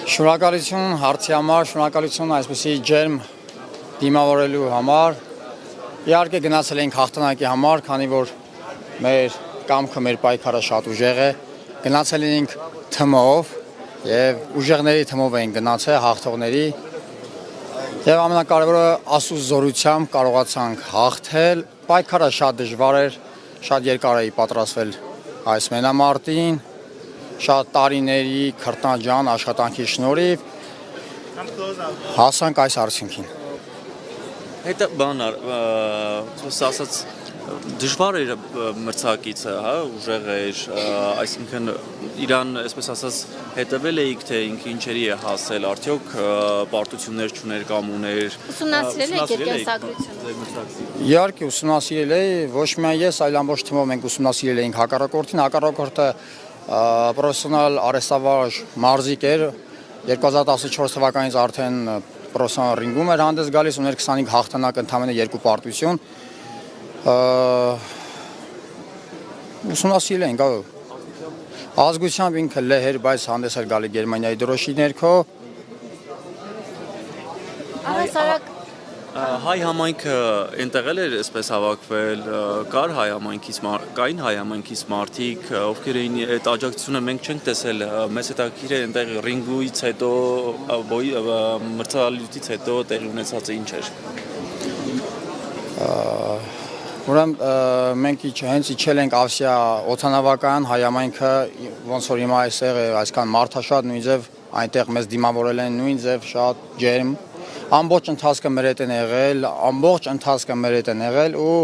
Շնորհակալություն հարցի համար, շնորհակալություն այսպեսի ջերմ դիմավորելու համար։ Իհարկե գնացել ենք հաղթանակի համար, քանի որ մեր կամքը, մեր պայքարը շատ ուժեղ է։ Գնացել ենք թմով եւ ուժեղների թմով ենք գնացել հաղթողների։ Եվ ամենակարևորը Աստծո զորությամբ կարողացանք հաղթել։ Պայքարը շատ դժվար էր, շատ երկար էի պատրաստվել այս մենամարտին, շատ տարիների քրտնաջան աշխատանքի շնորհիվ հասանք այս արդյունքին։ Հետո բանար, ասած դժվար էր մրցակիցը, հա, ուժեղ էր, այսինքն իրան, այսպես ասած, հետևել էիք, թե ինքը ինչերի է հասել, արդյոք պարտություններ չուներ կամ ուներ։ Ուսումնասիրել եք երիտասարդությունը։ Իհարկե ուսումնասիրել էի, ոչ միայն ես, այլ ամբողջ թիմով մենք ուսումնասիրել էինք հակառակորդին, հակառակորդը պրոֆեսիոնալ արհեստավարժ մարզիկ էր, 2014 թվականից արդեն պրոֆեսիոնալ ռինգում էր հանդես գալիս, ուներ 25 հաղթանակ, ընդամենը 2 պարտություն։ Ուսումնասիրել ենք, ազգությամբ ինքը լեհ էր, բայց հանդես էր գալի Գերմանիայի դրոշի ներքո։ Առհասարակ Հայ համայնքը ընտեղել էր այսպես հավաքվել, կար կային հայ համայնքից մարդիկ, ովքեր էին այդ աջակցությունը մենք չենք տեսել, մեզ հետաքրքիր է այնտեղ ռինգուից հետո, մրցալիությունից հետո տեղի ունեցածը ինչ էր։ Ուրեմն մենք հենց իջել ենք Ավսիա օդանավական, հայ համայնքը ոնց որ հիմա այստեղ է այսքան մարդաշատ, նույն ձև այնտեղ մեզ դիմավորել են նույն ձև շատ ջերմ։ Ամբողջ ընթացքը մեր հետ են եղել, ու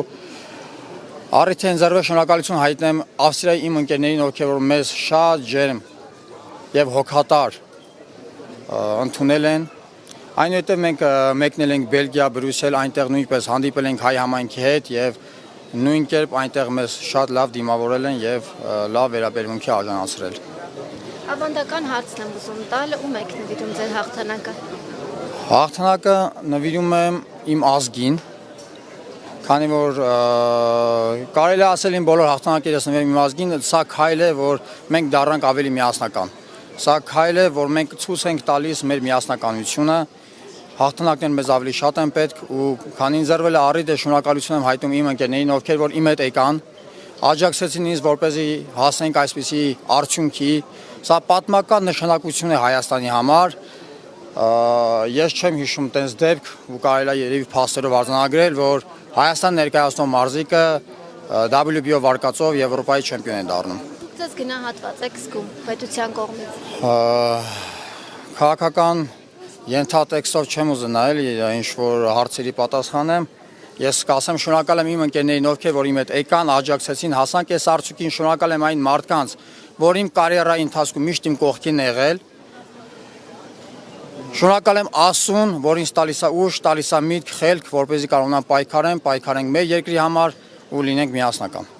առիթ է ընձեռվել շնորհակալություն հայտնեմ Ավստրիայի իմ ընկերներին, ովքեր որ մեզ շատ ջերմ եւ հոգատար ընդունել են։ Այնուհետև մենք մեկնել ենք Բելգիա, Բրյուսել, այնտեղ նույնպես հանդիպել ենք հայ համայնքի հետ եւ նույն կերպ այնտեղ մեզ շատ լավ դիմավորել են եւ լավ վերաբերմունքի արժանացրել։ ավանդական հարցն եմ ուզում տալ, ում եք նվիրում ձեր հաղթանակը։ Հաղթանակը նվիրում եմ իմ ազգին, քանի որ կարելի է ասել իմ բոլոր հաղթանակներս նվիրում իմ ազգին, սա քայլ է, որ մենք դառնանք ավելի միասնական։ Սա քայլ է, որ մենք ցույց ենք տալիս մեր միասնականությունը, հաղթանակներն մեզ ավելի շատ են պետք ու քանի ընձեռվել է առիթ է շնորհակալություն եմ հայտնում իմ ընկերներին, ովքեր որ իմ հետ եկան, աջակցեցին ինձ, որպեսզի հասնենք այսպիսի արդյունքի։ Սա պատմական նշանակություն է Հայաստանի համար։ Ես չեմ հիշում տենց դեպք ու կարելի է երևի փաստերով արձանագրել, որ Հայաստան ներկայացնող մարզիկը WBO վարկածով Եվրոպայի չեմպիոն է դառնում։ Ձեզ գնահատված եք զգում պետության կողմից։ Քաղաքական ենթատեքստով չեմ ուզում նայել, ինչ որ հարցերի պատասխանեմ։ Ես կասեմ շնորհակալ եմ իմ ընկերներին, ովքեր որ իմ հետ եկան, աջակցեցին, հասանք այս արդյունքին, շնորհակալ եմ այն մարդկանց, որ իմ կարիերայի ընթացքում միշտ իմ կողքին եղել։ Շնորհակալ եմ Աստծուն, որ ինձ տալիս է ուժ, տալիս է միտք, խելք, որպեսզի կարողանամ պայքարենք մեր երկրի համար ու լինենք միասնական։